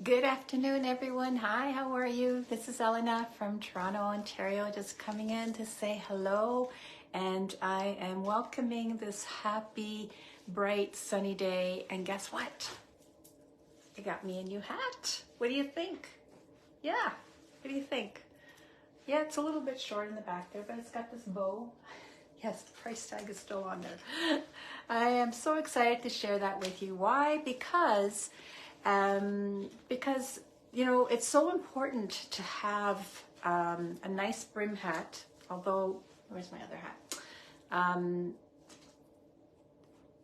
Good afternoon, everyone. Hi, how are you? This is Elena from Toronto, Ontario, just coming in to say hello. And I am welcoming this happy, bright, sunny day. And guess what? I got me a new hat. What do you think? Yeah, what do you think? Yeah, it's a little bit short in the back there, but it's got this bow. Yes, the price tag is still on there. I am so excited to share that with you. Why? Because you know, it's so important to have a nice brim hat. Although, where's my other hat?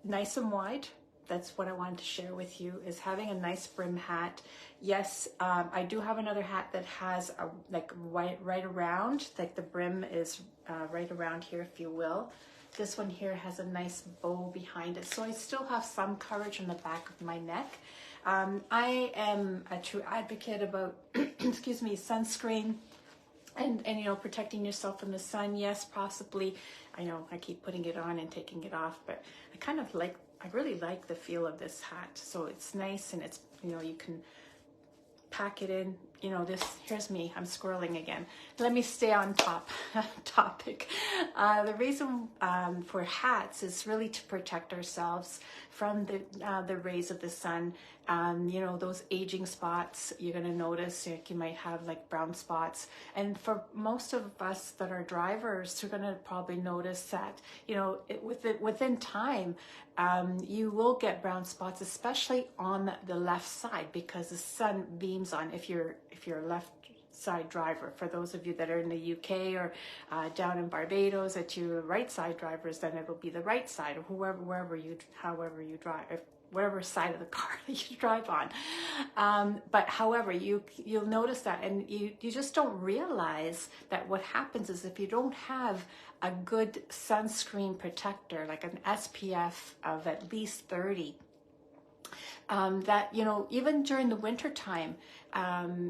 Nice and wide. That's what I wanted to share with you, is having a nice brim hat. Yes, I do have another hat that has a, like right around, like the brim is right around here, if you will. This one here has a nice bow behind it, so I still have some coverage on the back of my neck. I am a true advocate about, excuse me, sunscreen and you know, protecting yourself from the sun. Yes, possibly. I know I keep putting it on and taking it off, but I really like the feel of this hat. So it's nice, and it's, you know, you can pack it in, you know, here's me, I'm squirreling again. Let me stay on topic. The reason for hats is really to protect ourselves from the rays of the sun. You know, those aging spots, you're gonna notice, like, you might have like brown spots. And for most of us that are drivers, you're gonna probably notice that, you know, within time, you will get brown spots, especially on the left side, because the sun beams on, if you're a left side driver. For those of you that are in the UK or down in Barbados, that you're right side drivers, then it'll be the right side, or however you drive, whatever side of the car that you drive on. But however, you'll notice that, and you just don't realize that what happens is, if you don't have a good sunscreen protector, like an SPF of at least 30, that, you know, even during the winter time,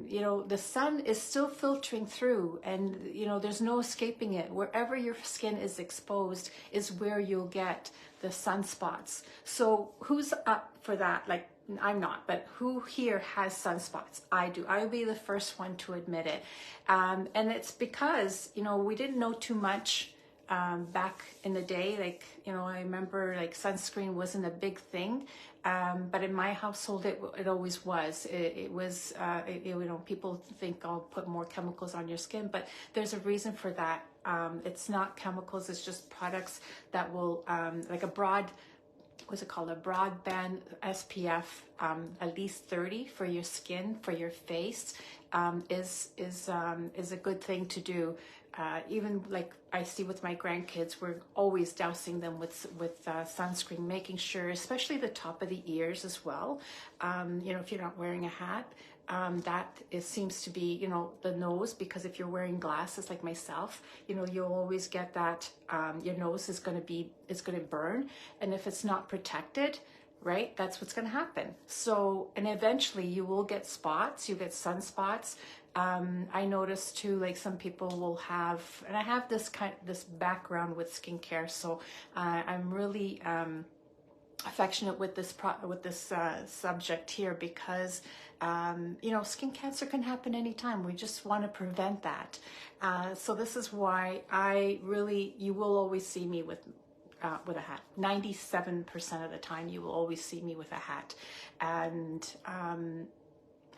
you know, the sun is still filtering through, and, you know, there's no escaping it. Wherever your skin is exposed is where you'll get the sunspots. So who's up for that? Like, I'm not, but who here has sunspots? I do. I will be the first one to admit it. And it's because, you know, we didn't know too much back in the day. Like, you know, I remember, like, sunscreen wasn't a big thing, but in my household it always was. It was you know, people think I'll put more chemicals on your skin, but there's a reason for that. It's not chemicals, it's just products that will like what's it called, a broadband SPF, at least 30 for your skin, for your face, is a good thing to do. Even like I see with my grandkids, we're always dousing them with sunscreen, making sure, especially the top of the ears as well. You know, if you're not wearing a hat, seems to be, you know, the nose, because if you're wearing glasses like myself, you know, you'll always get that, your nose is going to burn. And if it's not protected, right, that's what's going to happen. So, and eventually you will get spots, you get sunspots. I noticed too, like, some people will have, and I have this background with skincare, so I'm really affectionate with this subject here, because you know, skin cancer can happen anytime. We just want to prevent that. So this is why you will always see me with a hat. 97% of the time you will always see me with a hat, and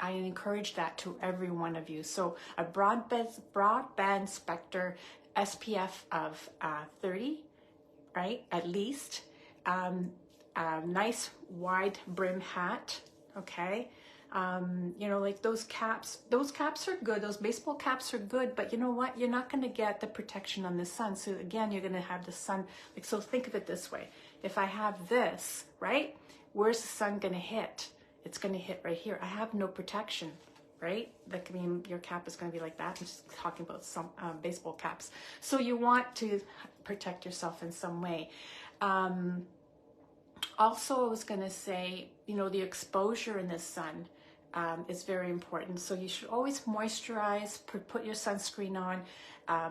I encourage that to every one of you. So a broadband spectrum SPF of 30, right, at least. A nice wide brim hat, okay. You know, like those caps are good. Those baseball caps are good, but you know what? You're not going to get the protection on the sun. So again, you're going to have the sun. Like, so think of it this way. If I have this, right, where's the sun going to hit? It's going to hit right here. I have no protection, right? Like, I mean, your cap is going to be like that. I'm just talking about some baseball caps. So you want to protect yourself in some way. Also, I was going to say, you know, the exposure in the sun. is very important. So you should always moisturize, put your sunscreen on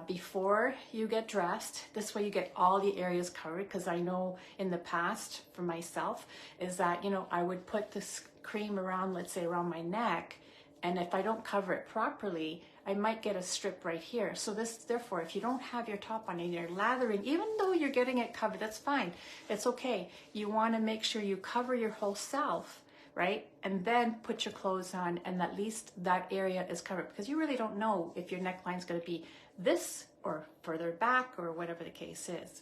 before you get dressed. This way you get all the areas covered, because I know in the past for myself is that, you know, I would put this cream around, let's say around my neck, and if I don't cover it properly, I might get a strip right here. So therefore, if you don't have your top on and you're lathering, even though you're getting it covered, that's fine. It's okay. You want to make sure you cover your whole self, right? And then put your clothes on, and at least that area is covered, because you really don't know if your neckline is going to be this or further back or whatever the case is.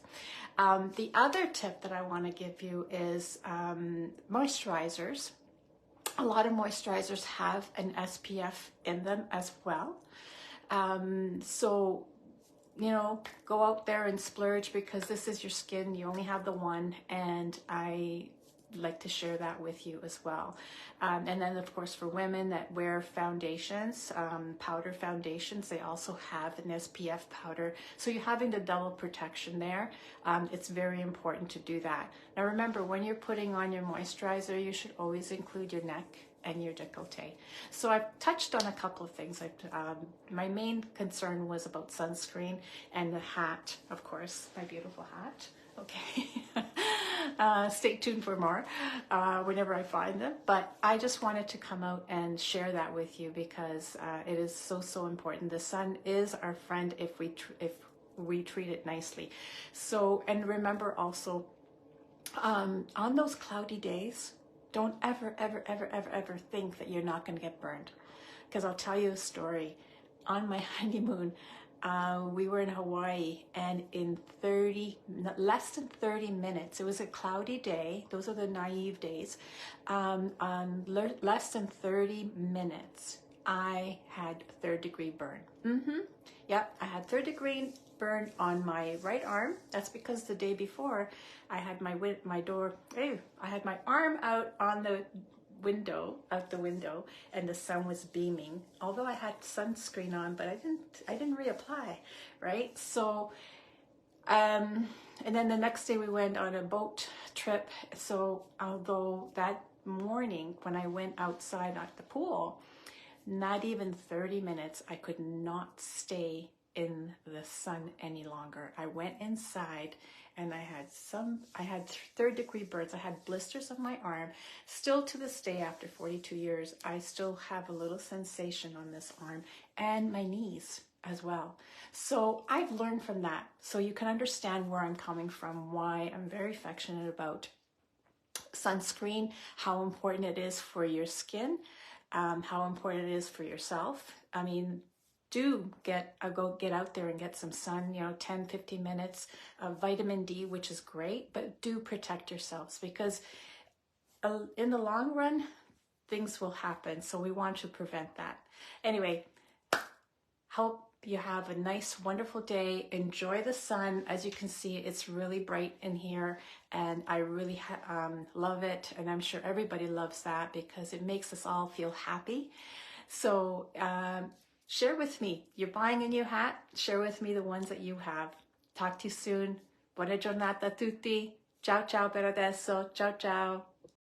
The other tip that I want to give you is moisturizers. A lot of moisturizers have an SPF in them as well. So, you know, go out there and splurge, because this is your skin. You only have the one, and I like to share that with you as well. And then of course for women that wear foundations, powder foundations, they also have an SPF powder. So you're having the double protection there. It's very important to do that. Now remember, when you're putting on your moisturizer, you should always include your neck and your décolleté. So I've touched on a couple of things. My main concern was about sunscreen and the hat, of course, my beautiful hat. Okay. Stay tuned for more whenever I find them. But I just wanted to come out and share that with you, because it is so important. The sun is our friend if we treat it nicely. So, and remember also, on those cloudy days, don't ever think that you're not going to get burned. Because I'll tell you a story. On my honeymoon, we were in Hawaii, and in less than 30 minutes, it was a cloudy day. Those are the naive days. Less than 30 minutes, I had third-degree burn. Yep, I had third-degree burn on my right arm. That's because the day before, I had my arm out on the window, and the sun was beaming, although I had sunscreen on, but I didn't reapply, right? So and then the next day we went on a boat trip. So although that morning when I went outside at the pool, not even 30 minutes, I could not stay in the sun any longer. I went inside, and I had third-degree burns. I had blisters on my arm. Still to this day, after 42 years, I still have a little sensation on this arm and my knees as well. So I've learned from that. So you can understand where I'm coming from, why I'm very affectionate about sunscreen, how important it is for your skin, how important it is for yourself. I mean, do go get out there and get some sun, 10-15 minutes of vitamin D, which is great, but do protect yourselves, because in the long run, things will happen. So we want to prevent that. Anyway, hope you have a nice, wonderful day. Enjoy the sun. As you can see, it's really bright in here, and I really love it. And I'm sure everybody loves that, because it makes us all feel happy. So, share with me. You're buying a new hat? Share with me the ones that you have. Talk to you soon. Buona giornata a tutti. Ciao ciao per adesso. Ciao ciao.